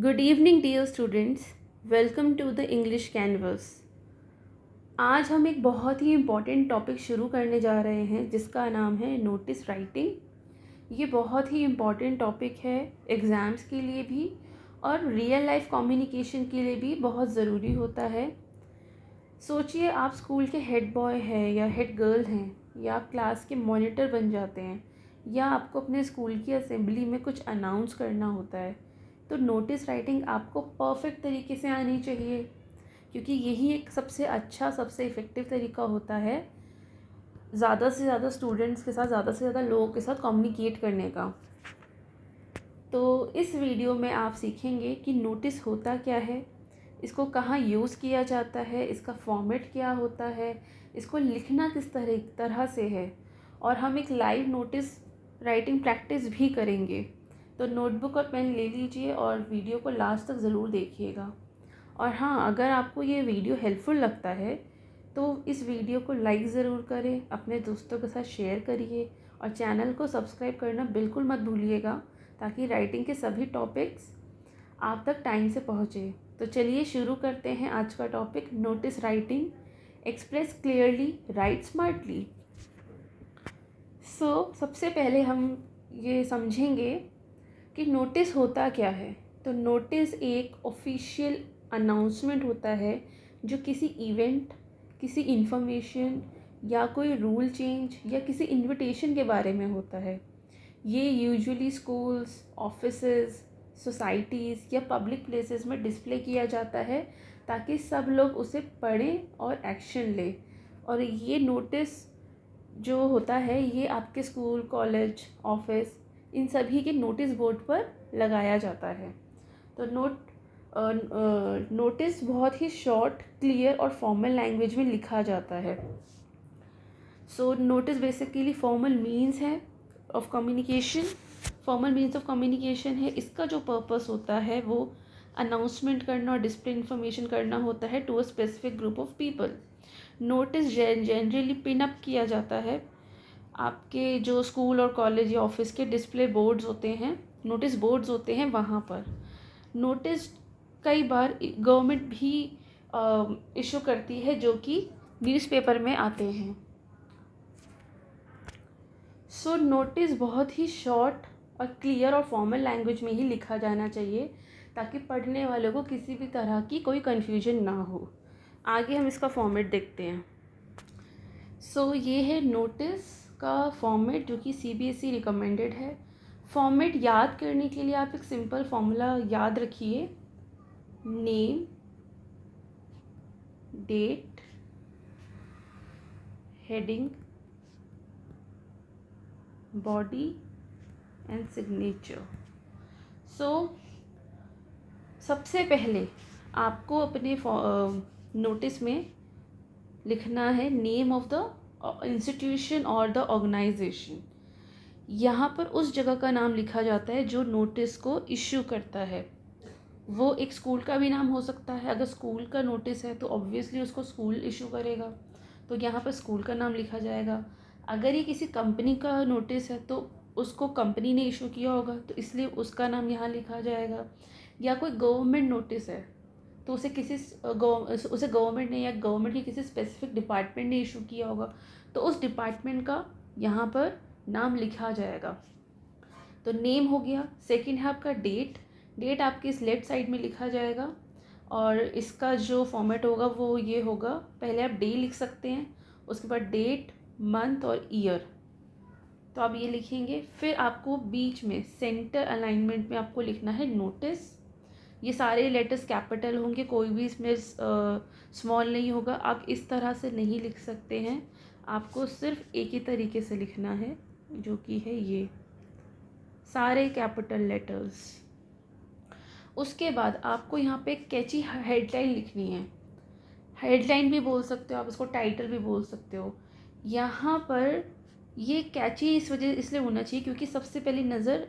Good evening dear students, welcome to the English canvas. आज हम एक बहुत ही इम्पॉर्टेंट टॉपिक शुरू करने जा रहे हैं जिसका नाम है नोटिस राइटिंग। ये बहुत ही इम्पॉर्टेंट टॉपिक है एग्ज़ाम्स के लिए भी और रियल लाइफ कम्युनिकेशन के लिए भी बहुत ज़रूरी होता है। सोचिए आप स्कूल के हेड बॉय हैं या हेड गर्ल हैं या आप क्लास के मॉनिटर बन जाते हैं या आपको अपने स्कूल की असेंबली में कुछ अनाउंस करना होता है, तो नोटिस राइटिंग आपको परफेक्ट तरीके से आनी चाहिए, क्योंकि यही एक सबसे अच्छा सबसे इफ़ेक्टिव तरीका होता है ज़्यादा से ज़्यादा स्टूडेंट्स के साथ, ज़्यादा से ज़्यादा लोगों के साथ कम्युनिकेट करने का। तो इस वीडियो में आप सीखेंगे कि नोटिस होता क्या है, इसको कहाँ यूज़ किया जाता है, इसका फॉर्मेट क्या होता है, इसको लिखना किस तरह से है, और हम एक लाइव नोटिस राइटिंग प्रैक्टिस भी करेंगे। तो नोटबुक और पेन ले लीजिए और वीडियो को लास्ट तक ज़रूर देखिएगा। और हाँ, अगर आपको ये वीडियो हेल्पफुल लगता है तो इस वीडियो को लाइक ज़रूर करें, अपने दोस्तों के साथ शेयर करिए और चैनल को सब्सक्राइब करना बिल्कुल मत भूलिएगा, ताकि राइटिंग के सभी टॉपिक्स आप तक टाइम से पहुँचे। तो चलिए शुरू करते हैं आज का topic, notice writing. Express clearly, right smartly. सबसे पहले हम ये समझेंगे कि नोटिस होता क्या है। तो नोटिस एक ऑफिशियल अनाउंसमेंट होता है जो किसी इवेंट, किसी इन्फॉर्मेशन या कोई रूल चेंज या किसी इनविटेशन के बारे में होता है। ये यूजुअली स्कूल्स, ऑफिसेज, सोसाइटीज़ या पब्लिक प्लेसेस में डिस्प्ले किया जाता है ताकि सब लोग उसे पढ़ें और एक्शन लें। और ये नोटिस जो होता है ये आपके स्कूल, कॉलेज, ऑफिस, इन सभी के नोटिस बोर्ड पर लगाया जाता है। तो नोटिस बहुत ही शॉर्ट, क्लियर और फॉर्मल लैंग्वेज में लिखा जाता है। नोटिस बेसिकली फॉर्मल मीन्स है of communication, formal means of communication है। इसका जो पर्पस होता है वो अनाउंसमेंट करना और डिस्प्ले इन्फॉर्मेशन करना होता है to a specific group of people. Notice generally pin up किया जाता है आपके जो स्कूल और कॉलेज या ऑफिस के डिस्प्ले बोर्ड्स होते हैं, नोटिस बोर्ड्स होते हैं, वहाँ पर। नोटिस कई बार गवर्नमेंट भी इशू करती है जो कि न्यूज़पेपर में आते हैं। नोटिस बहुत ही शॉर्ट और क्लियर और फॉर्मल लैंग्वेज में ही लिखा जाना चाहिए ताकि पढ़ने वालों को किसी भी तरह की कोई कन्फ्यूजन ना हो। आगे हम इसका फॉर्मेट देखते हैं। ये है नोटिस का फॉर्मेट जो कि CBSE रिकमेंडेड है। फॉर्मेट याद करने के लिए आप एक सिंपल फॉर्मूला याद रखिए, name, date, heading, body and signature. सबसे पहले आपको अपने नोटिस में लिखना है नेम ऑफ द इंस्टीट्यूशन और द ऑर्गेनाइजेशन। यहाँ पर उस जगह का नाम लिखा जाता है जो नोटिस को इश्यू करता है। वो एक स्कूल का भी नाम हो सकता है, अगर स्कूल का नोटिस है तो ऑब्वियसली उसको स्कूल इशू करेगा, तो यहाँ पर स्कूल का नाम लिखा जाएगा। अगर ये किसी कंपनी का नोटिस है तो उसको कंपनी ने इशू किया होगा, तो इसलिए उसका नाम यहाँ लिखा जाएगा। या कोई गवर्नमेंट नोटिस है तो उसे गवर्नमेंट ने या गवर्नमेंट के किसी स्पेसिफिक डिपार्टमेंट ने इशू किया होगा, तो उस डिपार्टमेंट का यहाँ पर नाम लिखा जाएगा। तो नेम हो गया। सेकंड है आपका डेट। डेट आपके इस लेफ्ट साइड में लिखा जाएगा और इसका जो फॉर्मेट होगा वो ये होगा, पहले आप डे लिख सकते हैं, उसके बाद डेट, मंथ और ईयर, तो आप ये लिखेंगे। फिर आपको बीच में सेंटर अलाइनमेंट में आपको लिखना है नोटिस। ये सारे लेटर्स कैपिटल होंगे, कोई भी इसमें स्मॉल नहीं होगा। आप इस तरह से नहीं लिख सकते हैं, आपको सिर्फ एक ही तरीके से लिखना है जो कि है ये सारे कैपिटल लेटर्स। उसके बाद आपको यहाँ पे कैची हेडलाइन लिखनी है। हेडलाइन भी बोल सकते हो आप, इसको टाइटल भी बोल सकते हो। यहाँ पर ये कैची इस वजह इसलिए होना चाहिए क्योंकि सबसे पहले नज़र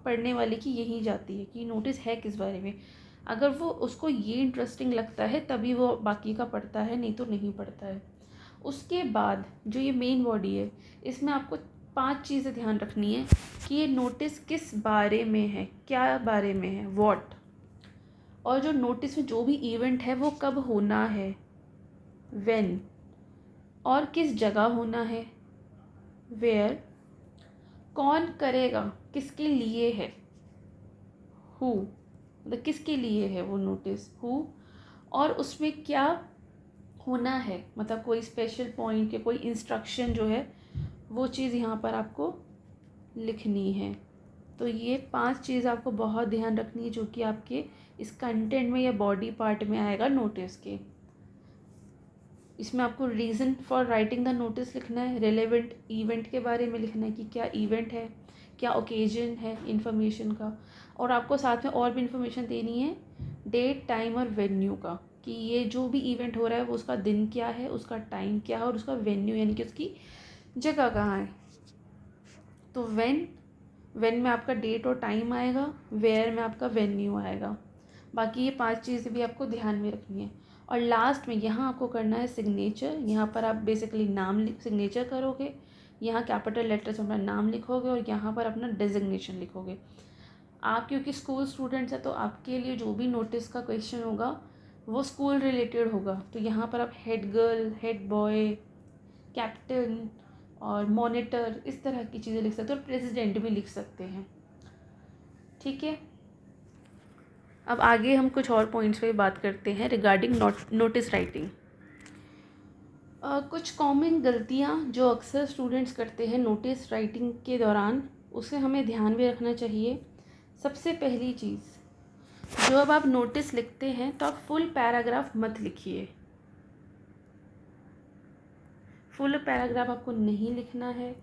पढ़ने वाले की यही जाती है कि नोटिस है किस बारे में। अगर वो उसको ये इंटरेस्टिंग लगता है तभी वो बाकी का पढ़ता है, नहीं तो नहीं पढ़ता है। उसके बाद जो ये मेन बॉडी है, इसमें आपको 5 चीज़ें ध्यान रखनी है कि ये नोटिस किस बारे में है, क्या बारे में है, व्हाट। और जो नोटिस में जो भी इवेंट है वो कब होना है, व्हेन, और किस जगह होना है, वेयर, कौन करेगा, किसके लिए है, हु, मतलब किसके लिए है वो नोटिस, हु, और उसमें क्या होना है, मतलब कोई स्पेशल पॉइंट या कोई इंस्ट्रक्शन जो है वो चीज़ यहाँ पर आपको लिखनी है। तो ये 5 चीज़ आपको बहुत ध्यान रखनी है जो कि आपके इस कंटेंट में या बॉडी पार्ट में आएगा नोटिस के। इसमें आपको reason for writing the notice लिखना है, रेलेवेंट इवेंट के बारे में लिखना है कि क्या इवेंट है, क्या ओकेजन है इन्फॉर्मेशन का, और आपको साथ में और भी इन्फॉर्मेशन देनी है डेट, टाइम और वेन्यू का, कि ये जो भी इवेंट हो रहा है वो उसका दिन क्या है, उसका टाइम क्या है और उसका वेन्यू यानी कि उसकी जगह कहाँ है। तो वेन में आपका डेट और टाइम आएगा, वेयर में आपका वेन्यू आएगा। बाकी ये 5 चीज़ें भी आपको ध्यान में रखनी है। और लास्ट में यहाँ आपको करना है सिग्नेचर। यहाँ पर आप बेसिकली नाम सिग्नेचर करोगे, यहाँ कैपिटल लेटर्स में अपना नाम लिखोगे और यहाँ पर अपना डेजिग्नेशन लिखोगे। आप क्योंकि स्कूल स्टूडेंट्स हैं तो आपके लिए जो भी नोटिस का क्वेश्चन होगा वो स्कूल रिलेटेड होगा। तो यहाँ पर आप head girl, head boy, captain और मॉनिटर इस तरह की चीज़ें लिख सकते हो, और प्रेसिडेंट भी लिख सकते हैं। ठीक है, अब आगे हम कुछ और पॉइंट्स पे बात करते हैं रिगार्डिंग नोटिस राइटिंग। कुछ कॉमन गलतियाँ जो अक्सर स्टूडेंट्स करते हैं नोटिस राइटिंग के दौरान, उसे हमें ध्यान में रखना चाहिए। सबसे पहली चीज़, जो अब आप नोटिस लिखते हैं तो आप फुल पैराग्राफ मत लिखिए। फुल पैराग्राफ आपको नहीं लिखना है।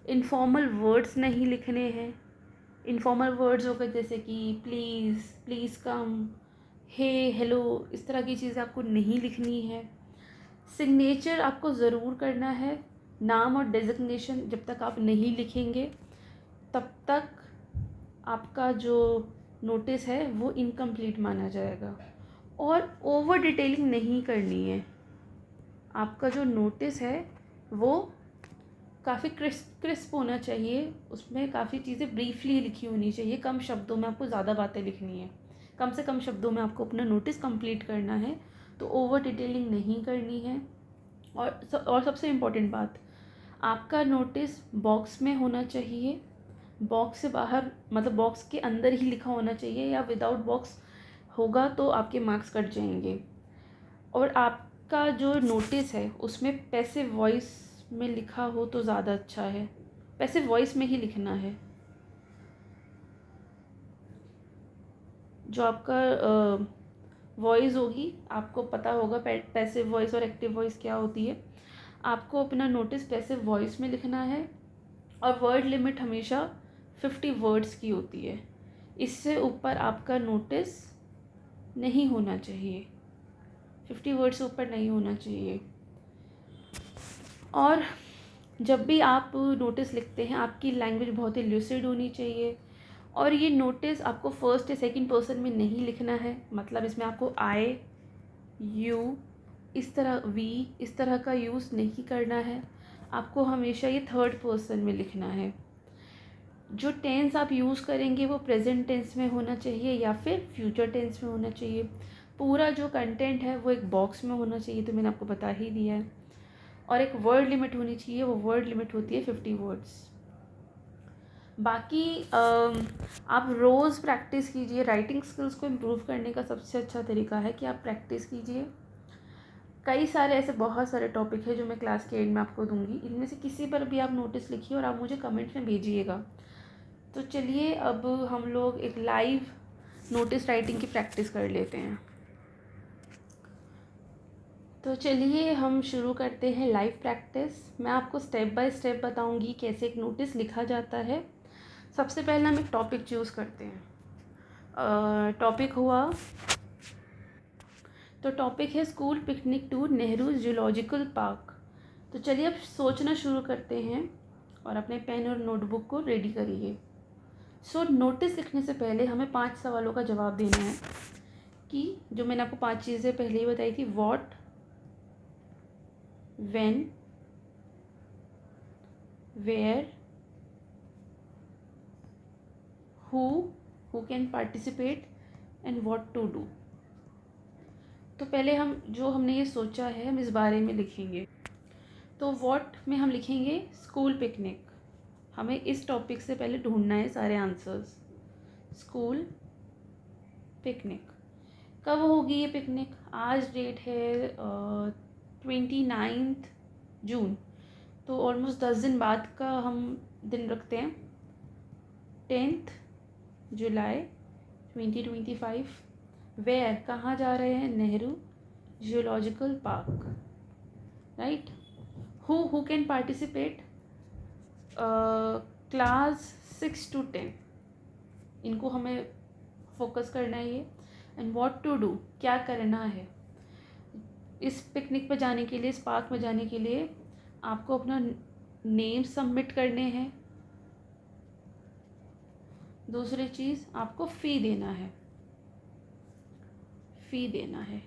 इनफॉर्मल वर्ड्स नहीं लिखने हैं। इनफॉर्मल वर्ड्स हो गए जैसे कि please, please come, hey, hello, इस तरह की चीज़ें आपको नहीं लिखनी है। सिग्नेचर आपको ज़रूर करना है। नाम और डेजिग्नेशन जब तक आप नहीं लिखेंगे तब तक आपका जो नोटिस है वो इनकम्प्लीट माना जाएगा। और ओवर डिटेलिंग नहीं करनी है। आपका जो नोटिस है वो काफ़ी क्रिस्प होना चाहिए, उसमें काफ़ी चीज़ें ब्रीफली लिखी होनी चाहिए, कम शब्दों में आपको ज़्यादा बातें लिखनी है, कम से कम शब्दों में आपको अपना नोटिस कंप्लीट करना है। तो ओवर डिटेलिंग नहीं करनी है। और सबसे इम्पोर्टेंट बात, आपका नोटिस बॉक्स में होना चाहिए। बॉक्स से बाहर, मतलब बॉक्स के अंदर ही लिखा होना चाहिए, या विदाउट बॉक्स होगा तो आपके मार्क्स कट जाएंगे। और आपका जो नोटिस है उसमें पैसिव वॉइस में लिखा हो तो ज़्यादा अच्छा है। पैसिव वॉइस में ही लिखना है। जो आपका वॉइस होगी, आपको पता होगा पैसिव वॉइस और एक्टिव वॉइस क्या होती है। आपको अपना नोटिस पैसिव वॉइस में लिखना है और वर्ड लिमिट हमेशा 50 वर्ड्स की होती है। इससे ऊपर आपका नोटिस नहीं होना चाहिए, 50 वर्ड्स से ऊपर नहीं होना चाहिए। और जब भी आप नोटिस लिखते हैं आपकी लैंग्वेज बहुत ही ल्यूसिड होनी चाहिए। और ये नोटिस आपको फर्स्ट या सेकंड पर्सन में नहीं लिखना है, मतलब इसमें आपको आई, यू, इस तरह वी, इस तरह का यूज़ नहीं करना है। आपको हमेशा ये थर्ड पर्सन में लिखना है। जो टेंस आप यूज़ करेंगे वो प्रेजेंट टेंस में होना चाहिए या फिर फ्यूचर टेंस में होना चाहिए। पूरा जो कंटेंट है वो एक बॉक्स में होना चाहिए, तो मैंने आपको बता ही दिया है। और एक वर्ड लिमिट होनी चाहिए, वो वर्ड लिमिट होती है 50 वर्ड्स। बाकी आप रोज़ प्रैक्टिस कीजिए। राइटिंग स्किल्स को इम्प्रूव करने का सबसे अच्छा तरीका है कि आप प्रैक्टिस कीजिए। कई सारे ऐसे बहुत सारे टॉपिक है जो मैं क्लास के एंड में आपको दूंगी, इनमें से किसी पर भी आप नोटिस लिखिए और आप मुझे कमेंट में भेजिएगा। तो चलिए अब हम लोग एक लाइव नोटिस राइटिंग की प्रैक्टिस कर लेते हैं। तो चलिए हम शुरू करते हैं लाइव प्रैक्टिस। मैं आपको स्टेप बाय स्टेप बताऊंगी कैसे एक नोटिस लिखा जाता है। सबसे पहले हम एक टॉपिक चूज़ करते हैं। टॉपिक हुआ, तो टॉपिक है school picnic tour Nehru zoological park. तो चलिए अब सोचना शुरू करते हैं और अपने पेन और नोटबुक को रेडी करिए। नोटिस लिखने से पहले हमें 5 सवालों का जवाब देना है कि जो मैंने आपको 5 चीज़ें पहले ही बताई थी, what, when, where, who can participate and what to do. तो पहले हमने ये सोचा है हम इस बारे में लिखेंगे। तो व्हाट में हम लिखेंगे स्कूल पिकनिक। हमें इस टॉपिक से पहले ढूंढना है सारे आंसर्स। स्कूल पिकनिक कब होगी ये पिकनिक? आज डेट है 29 जून, तो ऑलमोस्ट 10 दिन बाद का हम दिन रखते हैं। 10 जुलाई 2025। वेयर, कहाँ जा रहे हैं? Nehru zoological park, right. Who can participate? Class 6 to 10, इनको हमें फोकस करना है ये। एंड व्हाट टू डू, क्या करना है इस पिकनिक पर जाने के लिए, इस पार्क में जाने के लिए? आपको अपना नेम सबमिट करने हैं। दूसरी चीज़, आपको फ़ी देना है, फ़ी देना है।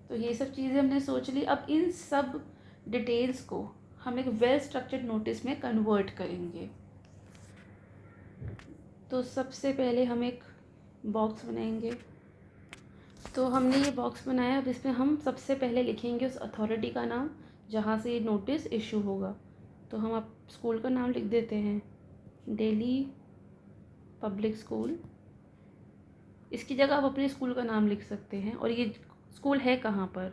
तो ये सब चीज़ें हमने सोच ली। अब इन सब डिटेल्स को हम एक वेल स्ट्रक्चर्ड नोटिस में कन्वर्ट करेंगे। तो सबसे पहले हम एक बॉक्स बनाएंगे। तो हमने ये बॉक्स बनाया। अब इसमें हम सबसे पहले लिखेंगे उस अथॉरिटी का नाम जहाँ से ये नोटिस इशू होगा। तो हम अब स्कूल का नाम लिख देते हैं, दिल्ली पब्लिक स्कूल। इसकी जगह आप अपने स्कूल का नाम लिख सकते हैं। और ये स्कूल है कहाँ पर?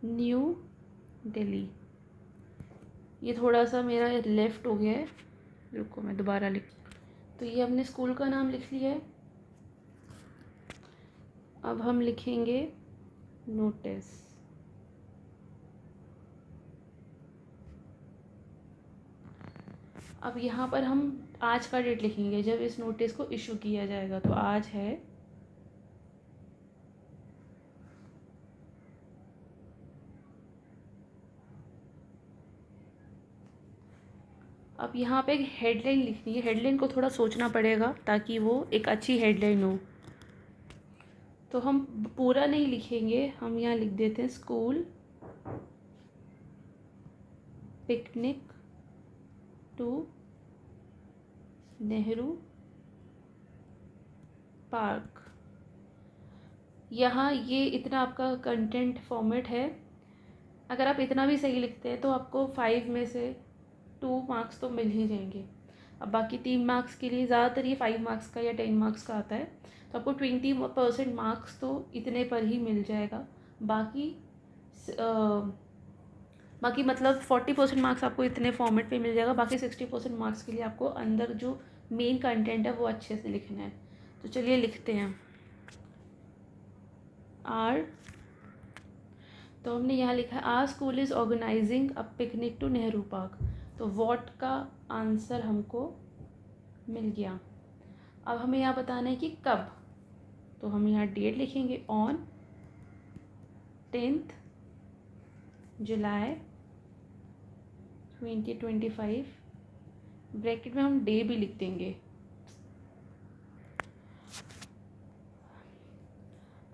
न्यू दिल्ली। ये थोड़ा सा मेरा लेफ़्ट हो गया है, रुको मैं दोबारा लिख। तो ये हमने स्कूल का नाम लिख लिया है। अब हम लिखेंगे नोटिस। अब यहाँ पर हम आज का डेट लिखेंगे जब इस नोटिस को इशू किया जाएगा। तो आज है अब यहाँ पे एक हेडलाइन लिखनी है। हेडलाइन को थोड़ा सोचना पड़ेगा ताकि वो एक अच्छी हेडलाइन हो। तो हम पूरा नहीं लिखेंगे, हम यहाँ लिख देते हैं school picnic to Nehru Park. यहाँ ये इतना आपका कंटेंट फॉर्मेट है। अगर आप इतना भी सही लिखते हैं तो आपको 5 में से 2 मार्क्स तो मिल ही जाएंगे। अब बाकी 3 मार्क्स के लिए ज़्यादातर ये 5 मार्क्स का या 10 मार्क्स का आता है। तो आपको 20% मार्क्स तो इतने पर ही मिल जाएगा। बाकी मतलब 40% मार्क्स आपको इतने फॉर्मेट पे मिल जाएगा। बाकी 60% मार्क्स के लिए आपको अंदर जो मेन कंटेंट है वो अच्छे से लिखना है। तो चलिए लिखते हैं आर। तो हमने यहाँ लिखा है our school is organising a picnic to Nehru Park. तो व्हाट का आंसर हमको मिल गया। अब हमें यहाँ बताना है कि कब। तो हम यहाँ डेट लिखेंगे ऑन 10 जुलाई 2025। ब्रैकेट में हम डे भी लिख देंगे।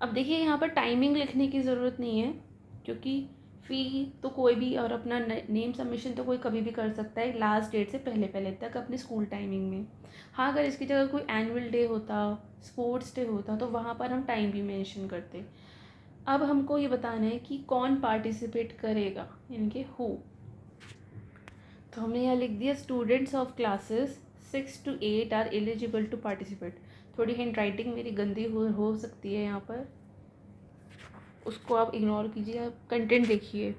अब देखिए यहाँ पर टाइमिंग लिखने की ज़रूरत नहीं है क्योंकि फ़ी तो कोई भी और अपना नेम सबमिशन तो कोई कभी भी कर सकता है लास्ट डेट से पहले तक अपने स्कूल टाइमिंग में। हाँ, अगर इसकी जगह कोई एनुअल डे होता, स्पोर्ट्स डे होता, तो वहाँ पर हम टाइम भी मेंशन करते। अब हमको ये बताना है कि कौन पार्टिसिपेट करेगा, इनके हु। तो हमने यहाँ लिख दिया students of classes 6 to 8 are eligible to participate. थोड़ी हैंड राइटिंग मेरी गंदी हो सकती है यहाँ पर, उसको आप इग्नोर कीजिए, आप कंटेंट देखिए।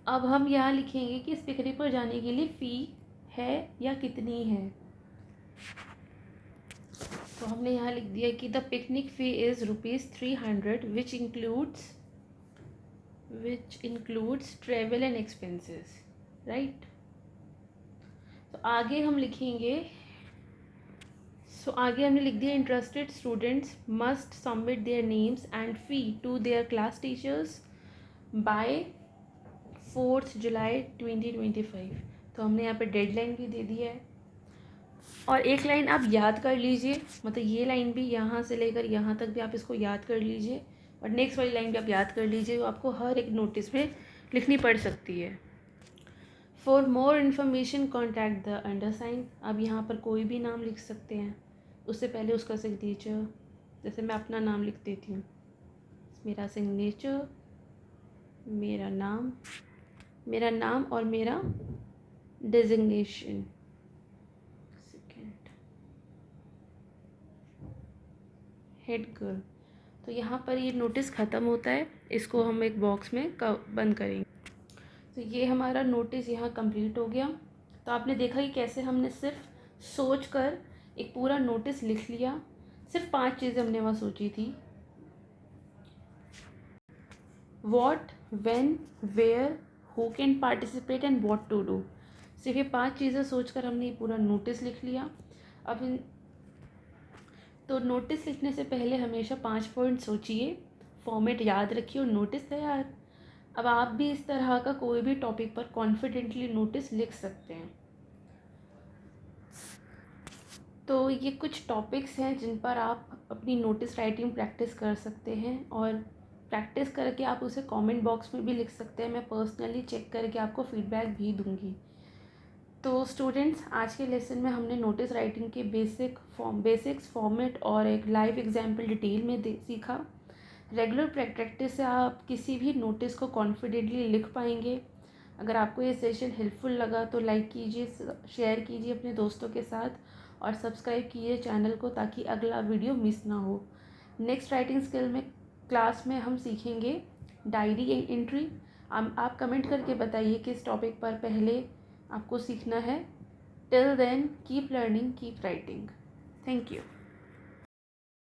अब हम यहाँ लिखेंगे कि इस पिकनिक पर जाने के लिए फ़ी है या कितनी है। तो हमने यहाँ लिख दिया कि the picnic fee is ₹300 which includes travel and expenses, right. तो आगे हम लिखेंगे आगे हमने लिख दिया interested students must submit their names and fee to their class teachers by 4 July 2025। तो हमने यहाँ पे डेडलाइन भी दे दिया है। और एक लाइन आप याद कर लीजिए, मतलब ये लाइन भी यहाँ से लेकर यहाँ तक भी आप इसको याद कर लीजिए और नेक्स्ट वाली लाइन भी आप याद कर लीजिए। वो आपको हर एक नोटिस में लिखनी पड़ सकती है। For more information contact the undersigned. अब यहाँ पर कोई भी नाम लिख सकते हैं, उससे पहले उसका सिग्नेचर। जैसे मैं अपना नाम लिख देती हूँ, मेरा सिग्नेचर, मेरा नाम और मेरा डेजिग्नेशन। Second, head girl. तो यहाँ पर ये नोटिस ख़त्म होता है, इसको हम एक बॉक्स में बंद करेंगे। तो ये हमारा नोटिस यहाँ कंप्लीट हो गया। तो आपने देखा कि कैसे हमने सिर्फ सोच कर एक पूरा नोटिस लिख लिया। सिर्फ 5 चीज़ें हमने वहाँ सोची थी, what, when, where, who can participate and what to do. सिर्फ ये 5 चीज़ें सोचकर हमने ये पूरा नोटिस लिख लिया। अब तो नोटिस लिखने से पहले हमेशा 5 पॉइंट सोचिए, फॉर्मेट याद रखिए और नोटिस तैयार। अब आप भी इस तरह का कोई भी टॉपिक पर कॉन्फिडेंटली नोटिस लिख सकते हैं। तो ये कुछ टॉपिक्स हैं जिन पर आप अपनी नोटिस राइटिंग प्रैक्टिस कर सकते हैं, और प्रैक्टिस करके आप उसे कमेंट बॉक्स में भी लिख सकते हैं। मैं पर्सनली चेक करके आपको फीडबैक भी दूंगी। तो स्टूडेंट्स, आज के लेसन में हमने नोटिस राइटिंग के बेसिक्स, फॉर्मेट और एक लाइव एग्जाम्पल डिटेल में सीखा। रेगुलर प्रैक्टिस से आप किसी भी नोटिस को कॉन्फिडेंटली लिख पाएंगे। अगर आपको ये सेशन हेल्पफुल लगा तो लाइक कीजिए, शेयर कीजिए अपने दोस्तों के साथ, और सब्सक्राइब कीजिए चैनल को ताकि अगला वीडियो मिस ना हो। नेक्स्ट राइटिंग स्किल में क्लास में हम सीखेंगे डायरी एंट्री। आप कमेंट करके बताइए किस टॉपिक पर पहले आपको सीखना है। Till then keep learning, keep writing. Thank you.